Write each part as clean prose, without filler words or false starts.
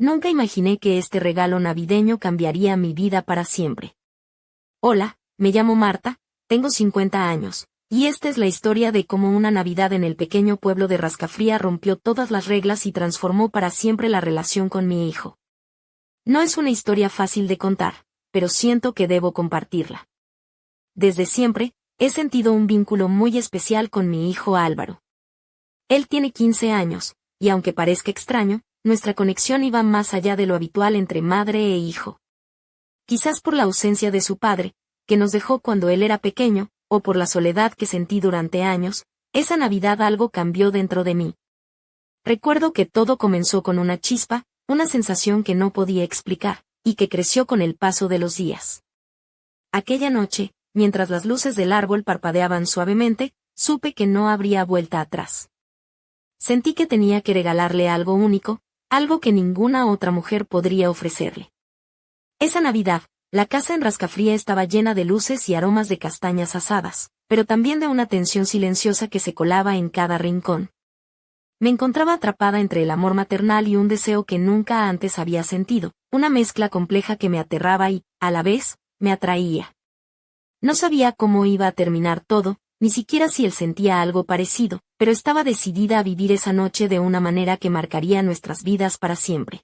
Nunca imaginé que este regalo navideño cambiaría mi vida para siempre. Hola, me llamo Marta, tengo 50 años, y esta es la historia de cómo una Navidad en el pequeño pueblo de Rascafría rompió todas las reglas y transformó para siempre la relación con mi hijo. No es una historia fácil de contar, pero siento que debo compartirla. Desde siempre, he sentido un vínculo muy especial con mi hijo Álvaro. Él tiene 15 años, y aunque parezca extraño, nuestra conexión iba más allá de lo habitual entre madre e hijo. Quizás por la ausencia de su padre, que nos dejó cuando él era pequeño, o por la soledad que sentí durante años, esa Navidad algo cambió dentro de mí. Recuerdo que todo comenzó con una chispa, una sensación que no podía explicar, y que creció con el paso de los días. Aquella noche, mientras las luces del árbol parpadeaban suavemente, supe que no habría vuelta atrás. Sentí que tenía que regalarle algo único, algo que ninguna otra mujer podría ofrecerle. Esa Navidad, la casa en Rascafría estaba llena de luces y aromas de castañas asadas, pero también de una tensión silenciosa que se colaba en cada rincón. Me encontraba atrapada entre el amor maternal y un deseo que nunca antes había sentido, una mezcla compleja que me aterraba y, a la vez, me atraía. No sabía cómo iba a terminar todo, ni siquiera si él sentía algo parecido, pero estaba decidida a vivir esa noche de una manera que marcaría nuestras vidas para siempre.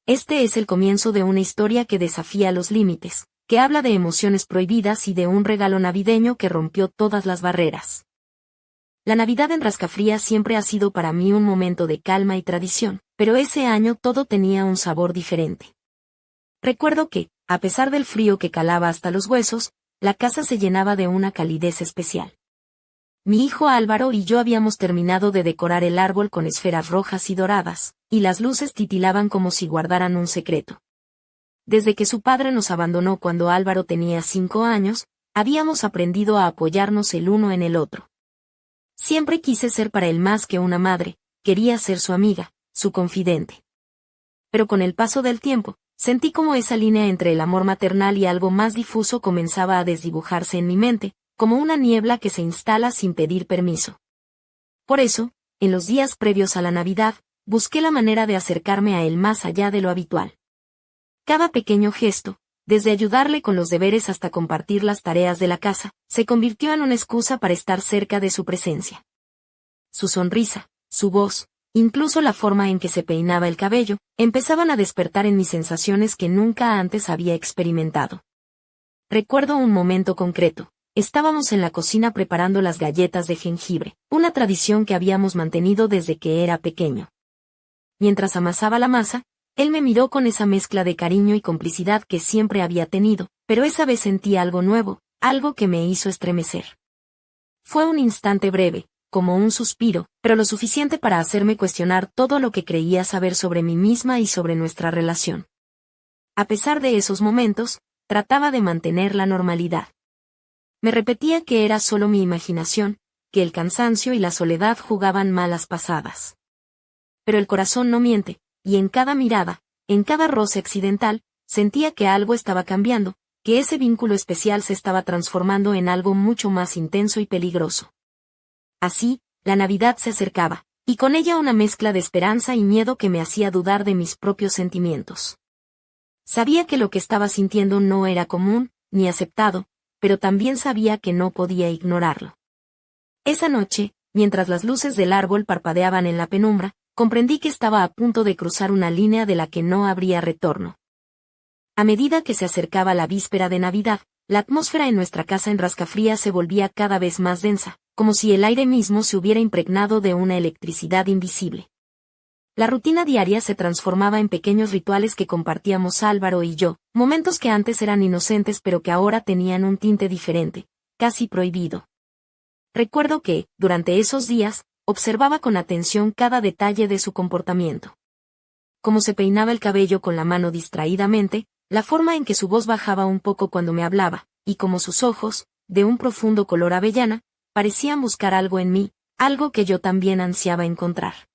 Este es el comienzo de una historia que desafía los límites, que habla de emociones prohibidas y de un regalo navideño que rompió todas las barreras. La Navidad en Rascafría siempre ha sido para mí un momento de calma y tradición, pero ese año todo tenía un sabor diferente. Recuerdo que, a pesar del frío que calaba hasta los huesos, la casa se llenaba de una calidez especial. Mi hijo Álvaro y yo habíamos terminado de decorar el árbol con esferas rojas y doradas, y las luces titilaban como si guardaran un secreto. Desde que su padre nos abandonó cuando Álvaro tenía 5 años, habíamos aprendido a apoyarnos el uno en el otro. Siempre quise ser para él más que una madre, quería ser su amiga, su confidente. Pero con el paso del tiempo, sentí como esa línea entre el amor maternal y algo más difuso comenzaba a desdibujarse en mi mente, como una niebla que se instala sin pedir permiso. Por eso, en los días previos a la Navidad, busqué la manera de acercarme a él más allá de lo habitual. Cada pequeño gesto, desde ayudarle con los deberes hasta compartir las tareas de la casa, se convirtió en una excusa para estar cerca de su presencia. Su sonrisa, su voz, incluso la forma en que se peinaba el cabello, empezaban a despertar en mí sensaciones que nunca antes había experimentado. Recuerdo un momento concreto. Estábamos en la cocina preparando las galletas de jengibre, una tradición que habíamos mantenido desde que era pequeño. Mientras amasaba la masa, él me miró con esa mezcla de cariño y complicidad que siempre había tenido, pero esa vez sentí algo nuevo, algo que me hizo estremecer. Fue un instante breve, como un suspiro, pero lo suficiente para hacerme cuestionar todo lo que creía saber sobre mí misma y sobre nuestra relación. A pesar de esos momentos, trataba de mantener la normalidad. Me repetía que era solo mi imaginación, que el cansancio y la soledad jugaban malas pasadas. Pero el corazón no miente, y en cada mirada, en cada roce accidental, sentía que algo estaba cambiando, que ese vínculo especial se estaba transformando en algo mucho más intenso y peligroso. Así, la Navidad se acercaba, y con ella una mezcla de esperanza y miedo que me hacía dudar de mis propios sentimientos. Sabía que lo que estaba sintiendo no era común, ni aceptado, pero también sabía que no podía ignorarlo. Esa noche, mientras las luces del árbol parpadeaban en la penumbra, comprendí que estaba a punto de cruzar una línea de la que no habría retorno. A medida que se acercaba la víspera de Navidad, la atmósfera en nuestra casa en Rascafría se volvía cada vez más densa, como si el aire mismo se hubiera impregnado de una electricidad invisible. La rutina diaria se transformaba en pequeños rituales que compartíamos Álvaro y yo, momentos que antes eran inocentes pero que ahora tenían un tinte diferente, casi prohibido. Recuerdo que, durante esos días, observaba con atención cada detalle de su comportamiento. Cómo se peinaba el cabello con la mano distraídamente, la forma en que su voz bajaba un poco cuando me hablaba, y cómo sus ojos, de un profundo color avellana, parecían buscar algo en mí, algo que yo también ansiaba encontrar.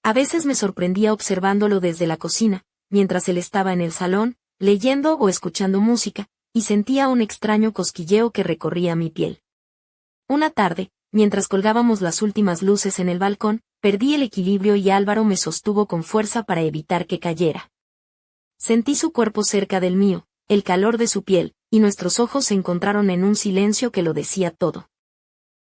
A veces me sorprendía observándolo desde la cocina, mientras él estaba en el salón, leyendo o escuchando música, y sentía un extraño cosquilleo que recorría mi piel. Una tarde, mientras colgábamos las últimas luces en el balcón, perdí el equilibrio y Álvaro me sostuvo con fuerza para evitar que cayera. Sentí su cuerpo cerca del mío, el calor de su piel, y nuestros ojos se encontraron en un silencio que lo decía todo.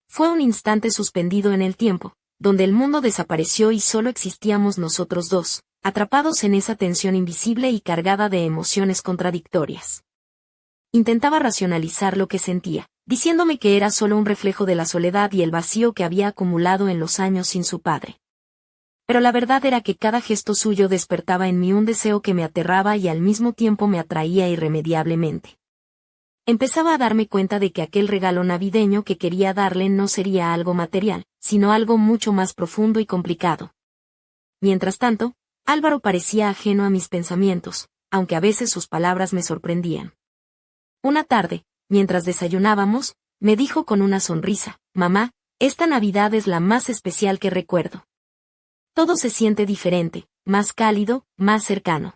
Fue un instante suspendido en el tiempo, donde el mundo desapareció y solo existíamos nosotros dos, atrapados en esa tensión invisible y cargada de emociones contradictorias. Intentaba racionalizar lo que sentía, diciéndome que era solo un reflejo de la soledad y el vacío que había acumulado en los años sin su padre. Pero la verdad era que cada gesto suyo despertaba en mí un deseo que me aterraba y al mismo tiempo me atraía irremediablemente. Empezaba a darme cuenta de que aquel regalo navideño que quería darle no sería algo material, sino algo mucho más profundo y complicado. Mientras tanto, Álvaro parecía ajeno a mis pensamientos, aunque a veces sus palabras me sorprendían. Una tarde, mientras desayunábamos, me dijo con una sonrisa: «Mamá, esta Navidad es la más especial que recuerdo. Todo se siente diferente, más cálido, más cercano».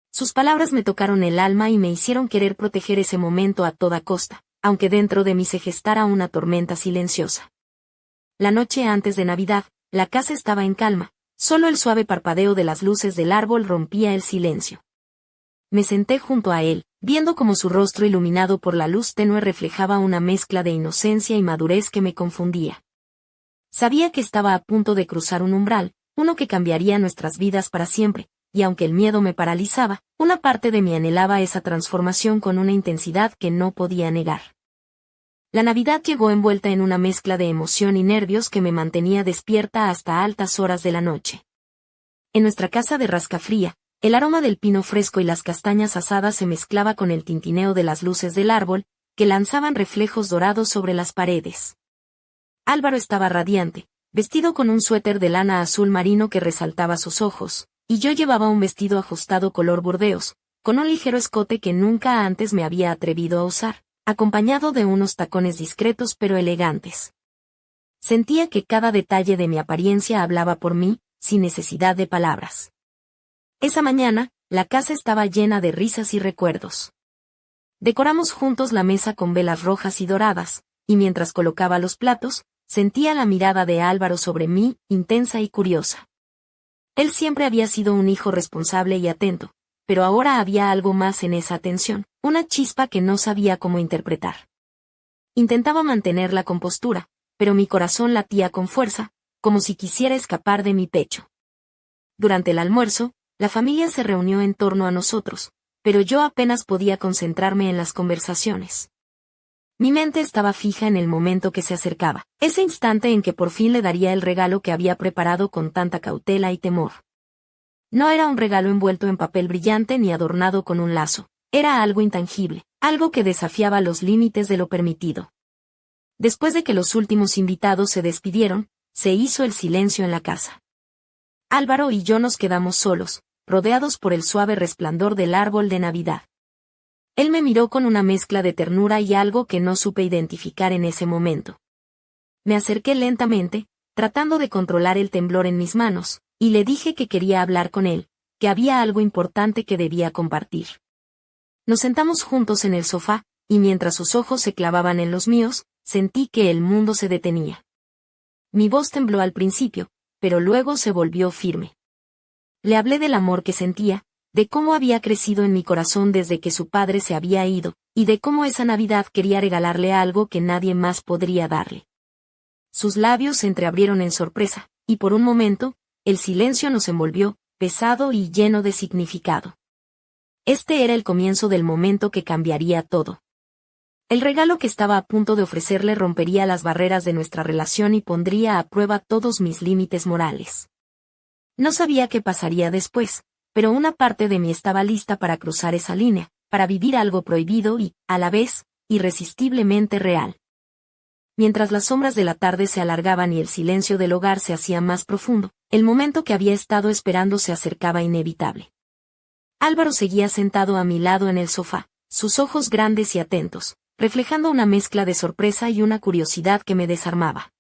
Sus palabras me tocaron el alma y me hicieron querer proteger ese momento a toda costa, aunque dentro de mí se gestara una tormenta silenciosa. La noche antes de Navidad, la casa estaba en calma, solo el suave parpadeo de las luces del árbol rompía el silencio. Me senté junto a él, viendo cómo su rostro iluminado por la luz tenue reflejaba una mezcla de inocencia y madurez que me confundía. Sabía que estaba a punto de cruzar un umbral, uno que cambiaría nuestras vidas para siempre, y aunque el miedo me paralizaba, una parte de mí anhelaba esa transformación con una intensidad que no podía negar. La Navidad llegó envuelta en una mezcla de emoción y nervios que me mantenía despierta hasta altas horas de la noche. En nuestra casa de Rascafría, el aroma del pino fresco y las castañas asadas se mezclaba con el tintineo de las luces del árbol, que lanzaban reflejos dorados sobre las paredes. Álvaro estaba radiante, vestido con un suéter de lana azul marino que resaltaba sus ojos, y yo llevaba un vestido ajustado color burdeos, con un ligero escote que nunca antes me había atrevido a usar, acompañado de unos tacones discretos pero elegantes. Sentía que cada detalle de mi apariencia hablaba por mí, sin necesidad de palabras. Esa mañana, la casa estaba llena de risas y recuerdos. Decoramos juntos la mesa con velas rojas y doradas, y mientras colocaba los platos, sentía la mirada de Álvaro sobre mí, intensa y curiosa. Él siempre había sido un hijo responsable y atento, pero ahora había algo más en esa atención, una chispa que no sabía cómo interpretar. Intentaba mantener la compostura, pero mi corazón latía con fuerza, como si quisiera escapar de mi pecho. Durante el almuerzo, la familia se reunió en torno a nosotros, pero yo apenas podía concentrarme en las conversaciones. Mi mente estaba fija en el momento que se acercaba, ese instante en que por fin le daría el regalo que había preparado con tanta cautela y temor. No era un regalo envuelto en papel brillante ni adornado con un lazo, era algo intangible, algo que desafiaba los límites de lo permitido. Después de que los últimos invitados se despidieron, se hizo el silencio en la casa. Álvaro y yo nos quedamos solos, rodeados por el suave resplandor del árbol de Navidad. Él me miró con una mezcla de ternura y algo que no supe identificar en ese momento. Me acerqué lentamente, tratando de controlar el temblor en mis manos, y le dije que quería hablar con él, que había algo importante que debía compartir. Nos sentamos juntos en el sofá, y mientras sus ojos se clavaban en los míos, sentí que el mundo se detenía. Mi voz tembló al principio, pero luego se volvió firme. Le hablé del amor que sentía, de cómo había crecido en mi corazón desde que su padre se había ido, y de cómo esa Navidad quería regalarle algo que nadie más podría darle. Sus labios se entreabrieron en sorpresa, y por un momento, el silencio nos envolvió, pesado y lleno de significado. Este era el comienzo del momento que cambiaría todo. El regalo que estaba a punto de ofrecerle rompería las barreras de nuestra relación y pondría a prueba todos mis límites morales. No sabía qué pasaría después, pero una parte de mí estaba lista para cruzar esa línea, para vivir algo prohibido y, a la vez, irresistiblemente real. Mientras las sombras de la tarde se alargaban y el silencio del hogar se hacía más profundo, el momento que había estado esperando se acercaba inevitable. Álvaro seguía sentado a mi lado en el sofá, sus ojos grandes y atentos, reflejando una mezcla de sorpresa y una curiosidad que me desarmaba.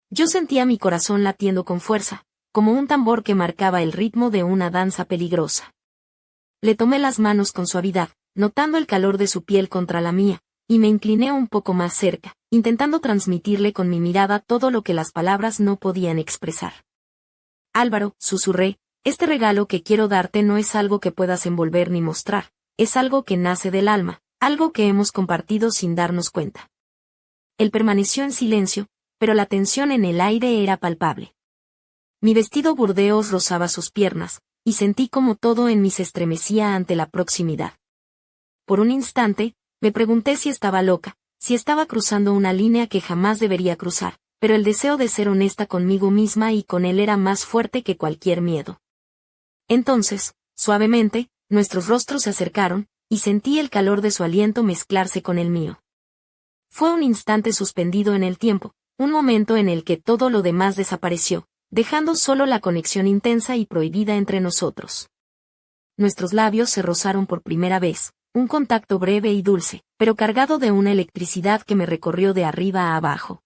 Yo sentía mi corazón latiendo con fuerza, como un tambor que marcaba el ritmo de una danza peligrosa. Le tomé las manos con suavidad, notando el calor de su piel contra la mía, y me incliné un poco más cerca, intentando transmitirle con mi mirada todo lo que las palabras no podían expresar. Álvaro, susurré, este regalo que quiero darte no es algo que puedas envolver ni mostrar, es algo que nace del alma, algo que hemos compartido sin darnos cuenta. Él permaneció en silencio, pero la tensión en el aire era palpable. Mi vestido burdeos rozaba sus piernas, y sentí como todo en mí se estremecía ante la proximidad. Por un instante, me pregunté si estaba loca, si estaba cruzando una línea que jamás debería cruzar, pero el deseo de ser honesta conmigo misma y con él era más fuerte que cualquier miedo. Entonces, suavemente, nuestros rostros se acercaron, y sentí el calor de su aliento mezclarse con el mío. Fue un instante suspendido en el tiempo, un momento en el que todo lo demás desapareció, dejando solo la conexión intensa y prohibida entre nosotros. Nuestros labios se rozaron por primera vez, un contacto breve y dulce, pero cargado de una electricidad que me recorrió de arriba a abajo.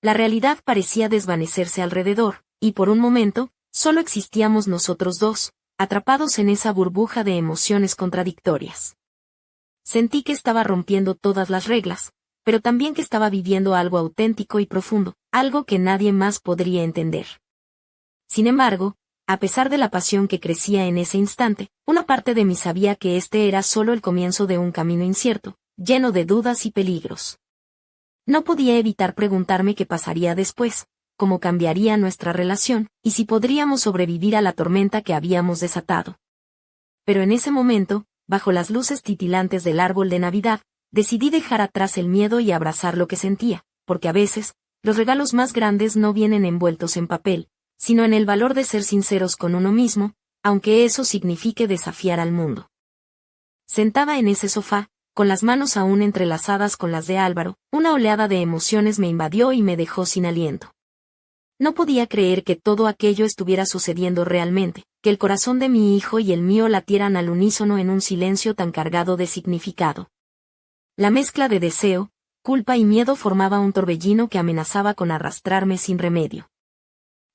La realidad parecía desvanecerse alrededor, y por un momento, solo existíamos nosotros dos, atrapados en esa burbuja de emociones contradictorias. Sentí que estaba rompiendo todas las reglas, pero también que estaba viviendo algo auténtico y profundo, algo que nadie más podría entender. Sin embargo, a pesar de la pasión que crecía en ese instante, una parte de mí sabía que este era solo el comienzo de un camino incierto, lleno de dudas y peligros. No podía evitar preguntarme qué pasaría después, cómo cambiaría nuestra relación, y si podríamos sobrevivir a la tormenta que habíamos desatado. Pero en ese momento, bajo las luces titilantes del árbol de Navidad, decidí dejar atrás el miedo y abrazar lo que sentía, porque a veces, los regalos más grandes no vienen envueltos en papel, sino en el valor de ser sinceros con uno mismo, aunque eso signifique desafiar al mundo. Sentada en ese sofá, con las manos aún entrelazadas con las de Álvaro, una oleada de emociones me invadió y me dejó sin aliento. No podía creer que todo aquello estuviera sucediendo realmente, que el corazón de mi hijo y el mío latieran al unísono en un silencio tan cargado de significado. La mezcla de deseo, culpa y miedo formaba un torbellino que amenazaba con arrastrarme sin remedio.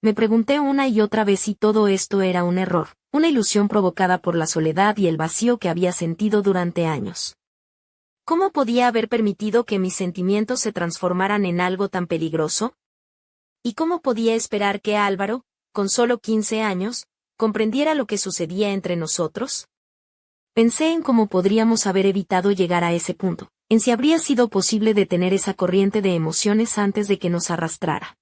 Me pregunté una y otra vez si todo esto era un error, una ilusión provocada por la soledad y el vacío que había sentido durante años. ¿Cómo podía haber permitido que mis sentimientos se transformaran en algo tan peligroso? ¿Y cómo podía esperar que Álvaro, con solo 15 años, comprendiera lo que sucedía entre nosotros? Pensé en cómo podríamos haber evitado llegar a ese punto, en si habría sido posible detener esa corriente de emociones antes de que nos arrastrara.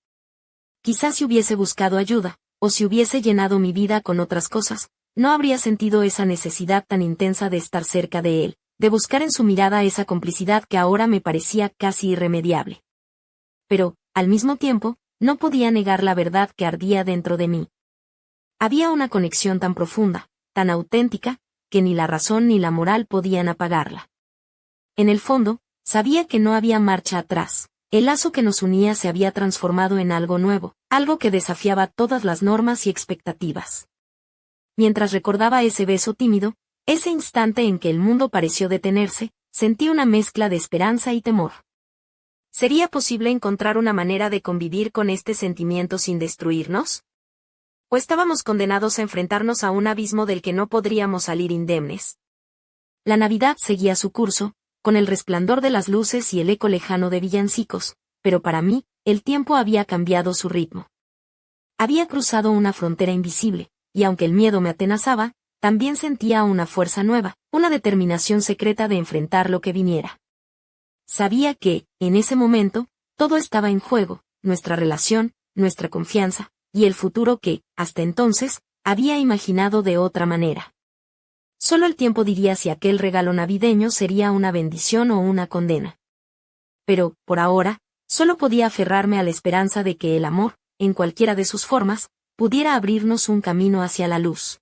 Quizás si hubiese buscado ayuda, o si hubiese llenado mi vida con otras cosas, no habría sentido esa necesidad tan intensa de estar cerca de él, de buscar en su mirada esa complicidad que ahora me parecía casi irremediable. Pero, al mismo tiempo, no podía negar la verdad que ardía dentro de mí. Había una conexión tan profunda, tan auténtica, que ni la razón ni la moral podían apagarla. En el fondo, sabía que no había marcha atrás. El lazo que nos unía se había transformado en algo nuevo, algo que desafiaba todas las normas y expectativas. Mientras recordaba ese beso tímido, ese instante en que el mundo pareció detenerse, sentí una mezcla de esperanza y temor. ¿Sería posible encontrar una manera de convivir con este sentimiento sin destruirnos? ¿O estábamos condenados a enfrentarnos a un abismo del que no podríamos salir indemnes? La Navidad seguía su curso, con el resplandor de las luces y el eco lejano de villancicos, pero para mí, el tiempo había cambiado su ritmo. Había cruzado una frontera invisible, y aunque el miedo me atenazaba, también sentía una fuerza nueva, una determinación secreta de enfrentar lo que viniera. Sabía que, en ese momento, todo estaba en juego, nuestra relación, nuestra confianza, y el futuro que, hasta entonces, había imaginado de otra manera. Solo el tiempo diría si aquel regalo navideño sería una bendición o una condena. Pero, por ahora, solo podía aferrarme a la esperanza de que el amor, en cualquiera de sus formas, pudiera abrirnos un camino hacia la luz.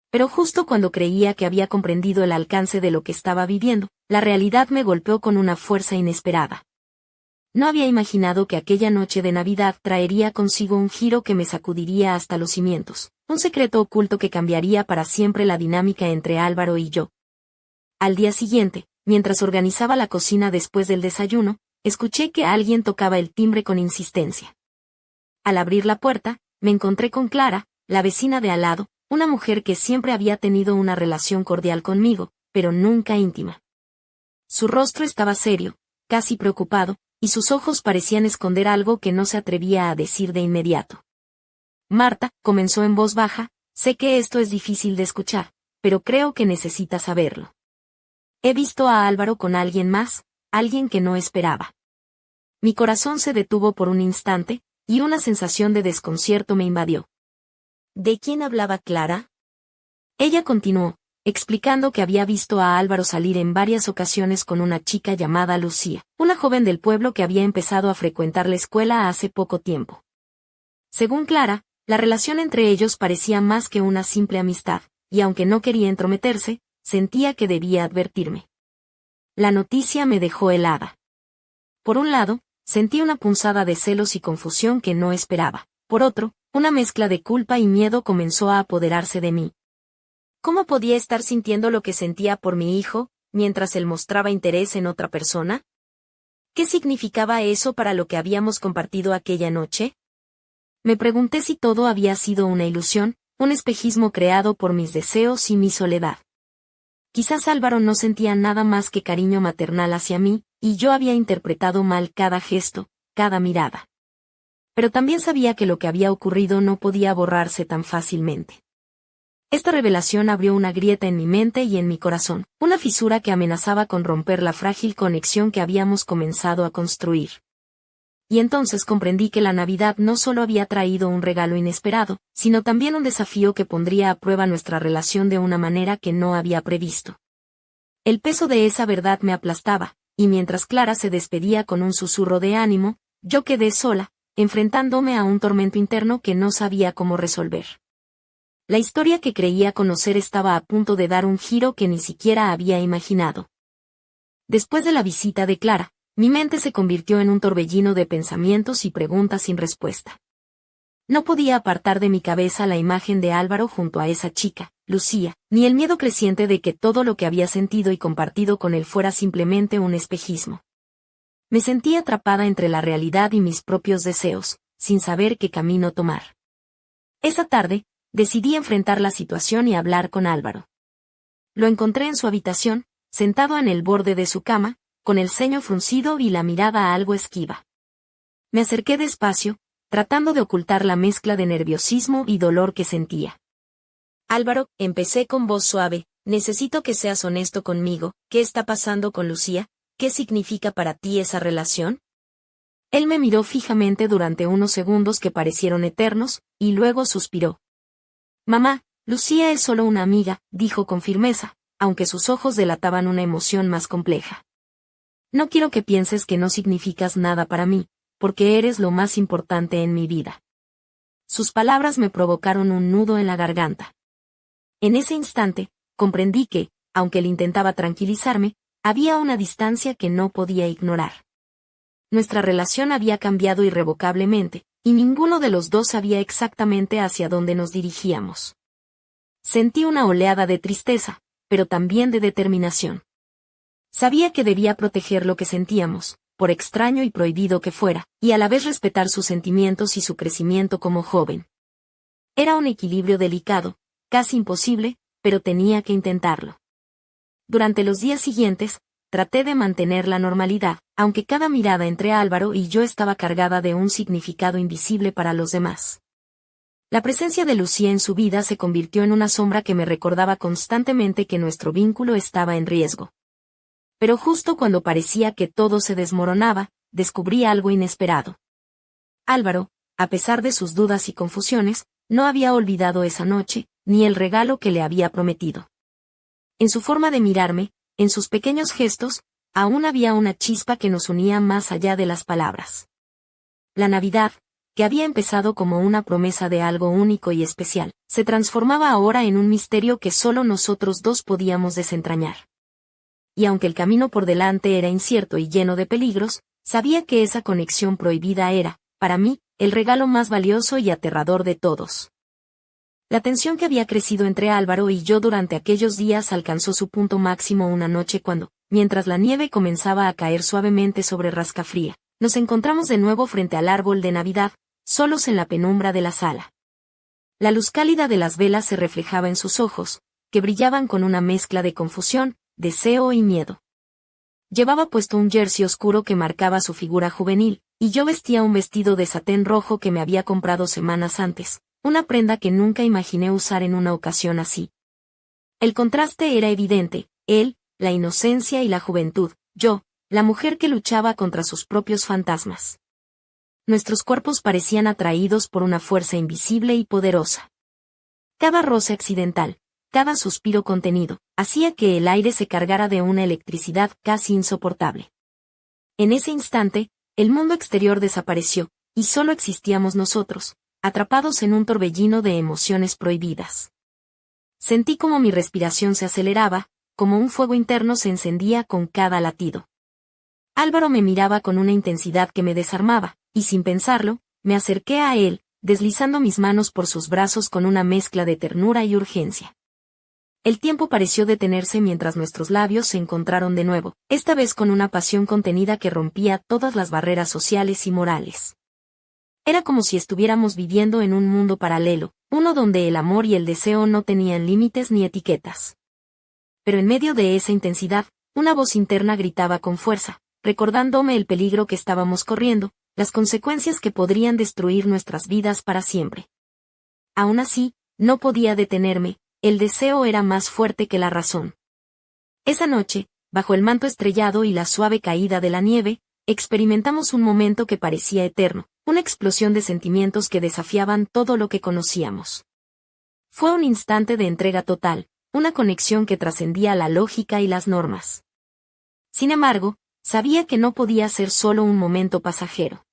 Pero justo cuando creía que había comprendido el alcance de lo que estaba viviendo, la realidad me golpeó con una fuerza inesperada. No había imaginado que aquella noche de Navidad traería consigo un giro que me sacudiría hasta los cimientos, un secreto oculto que cambiaría para siempre la dinámica entre Álvaro y yo. Al día siguiente, mientras organizaba la cocina después del desayuno, escuché que alguien tocaba el timbre con insistencia. Al abrir la puerta, me encontré con Clara, la vecina de al lado, una mujer que siempre había tenido una relación cordial conmigo, pero nunca íntima. Su rostro estaba serio, casi preocupado, y sus ojos parecían esconder algo que no se atrevía a decir de inmediato. Marta, comenzó en voz baja, sé que esto es difícil de escuchar, pero creo que necesitas saberlo. He visto a Álvaro con alguien más, alguien que no esperaba. Mi corazón se detuvo por un instante, y una sensación de desconcierto me invadió. ¿De quién hablaba Clara? Ella continuó, explicando que había visto a Álvaro salir en varias ocasiones con una chica llamada Lucía, una joven del pueblo que había empezado a frecuentar la escuela hace poco tiempo. Según Clara, la relación entre ellos parecía más que una simple amistad, y aunque no quería entrometerse, sentía que debía advertirme. La noticia me dejó helada. Por un lado, sentí una punzada de celos y confusión que no esperaba. Por otro, una mezcla de culpa y miedo comenzó a apoderarse de mí. ¿Cómo podía estar sintiendo lo que sentía por mi hijo, mientras él mostraba interés en otra persona? ¿Qué significaba eso para lo que habíamos compartido aquella noche? Me pregunté si todo había sido una ilusión, un espejismo creado por mis deseos y mi soledad. Quizás Álvaro no sentía nada más que cariño maternal hacia mí, y yo había interpretado mal cada gesto, cada mirada. Pero también sabía que lo que había ocurrido no podía borrarse tan fácilmente. Esta revelación abrió una grieta en mi mente y en mi corazón, una fisura que amenazaba con romper la frágil conexión que habíamos comenzado a construir. Y entonces comprendí que la Navidad no solo había traído un regalo inesperado, sino también un desafío que pondría a prueba nuestra relación de una manera que no había previsto. El peso de esa verdad me aplastaba, y mientras Clara se despedía con un susurro de ánimo, yo quedé sola, enfrentándome a un tormento interno que no sabía cómo resolver. La historia que creía conocer estaba a punto de dar un giro que ni siquiera había imaginado. Después de la visita de Clara, mi mente se convirtió en un torbellino de pensamientos y preguntas sin respuesta. No podía apartar de mi cabeza la imagen de Álvaro junto a esa chica, Lucía, ni el miedo creciente de que todo lo que había sentido y compartido con él fuera simplemente un espejismo. Me sentí atrapada entre la realidad y mis propios deseos, sin saber qué camino tomar. Esa tarde, decidí enfrentar la situación y hablar con Álvaro. Lo encontré en su habitación, sentado en el borde de su cama, con el ceño fruncido y la mirada algo esquiva. Me acerqué despacio, tratando de ocultar la mezcla de nerviosismo y dolor que sentía. Álvaro, empecé con voz suave, necesito que seas honesto conmigo, ¿qué está pasando con Lucía? ¿Qué significa para ti esa relación? Él me miró fijamente durante unos segundos que parecieron eternos, y luego suspiró. Mamá, Lucía es solo una amiga, dijo con firmeza, aunque sus ojos delataban una emoción más compleja. No quiero que pienses que no significas nada para mí, porque eres lo más importante en mi vida. Sus palabras me provocaron un nudo en la garganta. En ese instante, comprendí que, aunque él intentaba tranquilizarme, había una distancia que no podía ignorar. Nuestra relación había cambiado irrevocablemente, y ninguno de los dos sabía exactamente hacia dónde nos dirigíamos. Sentí una oleada de tristeza, pero también de determinación. Sabía que debía proteger lo que sentíamos, por extraño y prohibido que fuera, y a la vez respetar sus sentimientos y su crecimiento como joven. Era un equilibrio delicado, casi imposible, pero tenía que intentarlo. Durante los días siguientes, traté de mantener la normalidad, aunque cada mirada entre Álvaro y yo estaba cargada de un significado invisible para los demás. La presencia de Lucía en su vida se convirtió en una sombra que me recordaba constantemente que nuestro vínculo estaba en riesgo. Pero justo cuando parecía que todo se desmoronaba, descubrí algo inesperado. Álvaro, a pesar de sus dudas y confusiones, no había olvidado esa noche, ni el regalo que le había prometido. En su forma de mirarme, en sus pequeños gestos, aún había una chispa que nos unía más allá de las palabras. La Navidad, que había empezado como una promesa de algo único y especial, se transformaba ahora en un misterio que solo nosotros dos podíamos desentrañar. Y aunque el camino por delante era incierto y lleno de peligros, sabía que esa conexión prohibida era, para mí, el regalo más valioso y aterrador de todos. La tensión que había crecido entre Álvaro y yo durante aquellos días alcanzó su punto máximo una noche cuando, mientras la nieve comenzaba a caer suavemente sobre Rascafría, nos encontramos de nuevo frente al árbol de Navidad, solos en la penumbra de la sala. La luz cálida de las velas se reflejaba en sus ojos, que brillaban con una mezcla de confusión, deseo y miedo. Llevaba puesto un jersey oscuro que marcaba su figura juvenil, y yo vestía un vestido de satén rojo que me había comprado semanas antes, una prenda que nunca imaginé usar en una ocasión así. El contraste era evidente, él, la inocencia y la juventud, yo, la mujer que luchaba contra sus propios fantasmas. Nuestros cuerpos parecían atraídos por una fuerza invisible y poderosa. Cada roce accidental, cada suspiro contenido, hacía que el aire se cargara de una electricidad casi insoportable. En ese instante, el mundo exterior desapareció, y solo existíamos nosotros, atrapados en un torbellino de emociones prohibidas. Sentí como mi respiración se aceleraba, como un fuego interno se encendía con cada latido. Álvaro me miraba con una intensidad que me desarmaba, y sin pensarlo, me acerqué a él, deslizando mis manos por sus brazos con una mezcla de ternura y urgencia. El tiempo pareció detenerse mientras nuestros labios se encontraron de nuevo, esta vez con una pasión contenida que rompía todas las barreras sociales y morales. Era como si estuviéramos viviendo en un mundo paralelo, uno donde el amor y el deseo no tenían límites ni etiquetas. Pero en medio de esa intensidad, una voz interna gritaba con fuerza, recordándome el peligro que estábamos corriendo, las consecuencias que podrían destruir nuestras vidas para siempre. Aún así, no podía detenerme, el deseo era más fuerte que la razón. Esa noche, bajo el manto estrellado y la suave caída de la nieve, experimentamos un momento que parecía eterno, una explosión de sentimientos que desafiaban todo lo que conocíamos. Fue un instante de entrega total, una conexión que trascendía la lógica y las normas. Sin embargo, sabía que no podía ser solo un momento pasajero.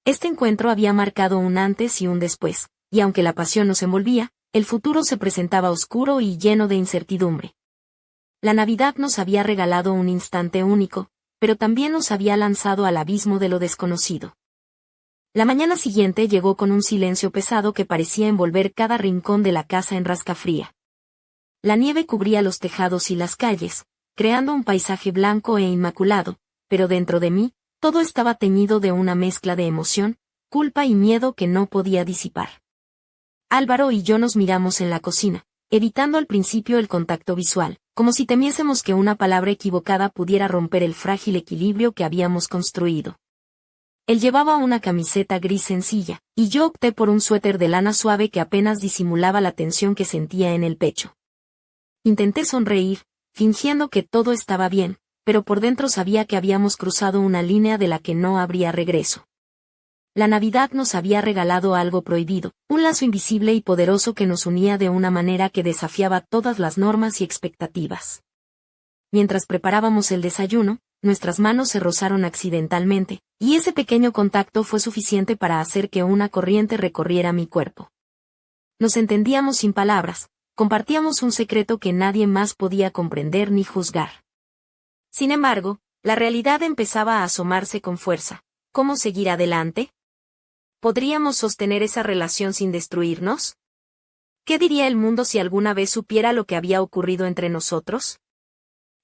Este encuentro había marcado un antes y un después, y aunque la pasión nos envolvía, el futuro se presentaba oscuro y lleno de incertidumbre. La Navidad nos había regalado un instante único, pero también nos había lanzado al abismo de lo desconocido. La mañana siguiente llegó con un silencio pesado que parecía envolver cada rincón de la casa en rascafría. La nieve cubría los tejados y las calles, creando un paisaje blanco e inmaculado, pero dentro de mí, todo estaba teñido de una mezcla de emoción, culpa y miedo que no podía disipar. Álvaro y yo nos miramos en la cocina, evitando al principio el contacto visual, como si temiésemos que una palabra equivocada pudiera romper el frágil equilibrio que habíamos construido. Él llevaba una camiseta gris sencilla, y yo opté por un suéter de lana suave que apenas disimulaba la tensión que sentía en el pecho. Intenté sonreír, fingiendo que todo estaba bien, pero por dentro sabía que habíamos cruzado una línea de la que no habría regreso. La Navidad nos había regalado algo prohibido, un lazo invisible y poderoso que nos unía de una manera que desafiaba todas las normas y expectativas. Mientras preparábamos el desayuno, nuestras manos se rozaron accidentalmente, y ese pequeño contacto fue suficiente para hacer que una corriente recorriera mi cuerpo. Nos entendíamos sin palabras, compartíamos un secreto que nadie más podía comprender ni juzgar. Sin embargo, la realidad empezaba a asomarse con fuerza. ¿Cómo seguir adelante? ¿Podríamos sostener esa relación sin destruirnos? ¿Qué diría el mundo si alguna vez supiera lo que había ocurrido entre nosotros?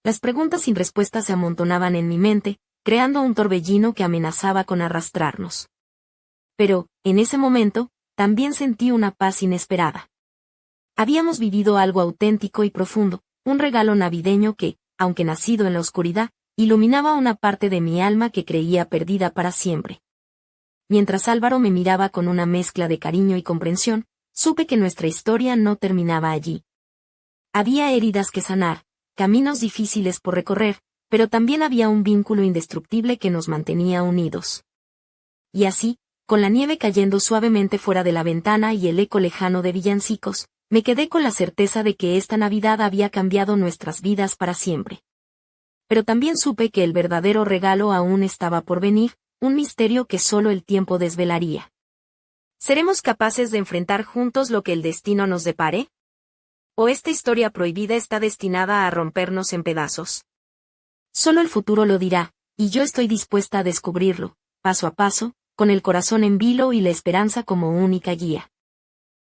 Las preguntas sin respuesta se amontonaban en mi mente, creando un torbellino que amenazaba con arrastrarnos. Pero, en ese momento, también sentí una paz inesperada. Habíamos vivido algo auténtico y profundo, un regalo navideño que, aunque nacido en la oscuridad, iluminaba una parte de mi alma que creía perdida para siempre. Mientras Álvaro me miraba con una mezcla de cariño y comprensión, supe que nuestra historia no terminaba allí. Había heridas que sanar, caminos difíciles por recorrer, pero también había un vínculo indestructible que nos mantenía unidos. Y así, con la nieve cayendo suavemente fuera de la ventana y el eco lejano de villancicos, me quedé con la certeza de que esta Navidad había cambiado nuestras vidas para siempre. Pero también supe que el verdadero regalo aún estaba por venir, un misterio que solo el tiempo desvelaría. ¿Seremos capaces de enfrentar juntos lo que el destino nos depare? ¿O esta historia prohibida está destinada a rompernos en pedazos? Solo el futuro lo dirá, y yo estoy dispuesta a descubrirlo, paso a paso, con el corazón en vilo y la esperanza como única guía.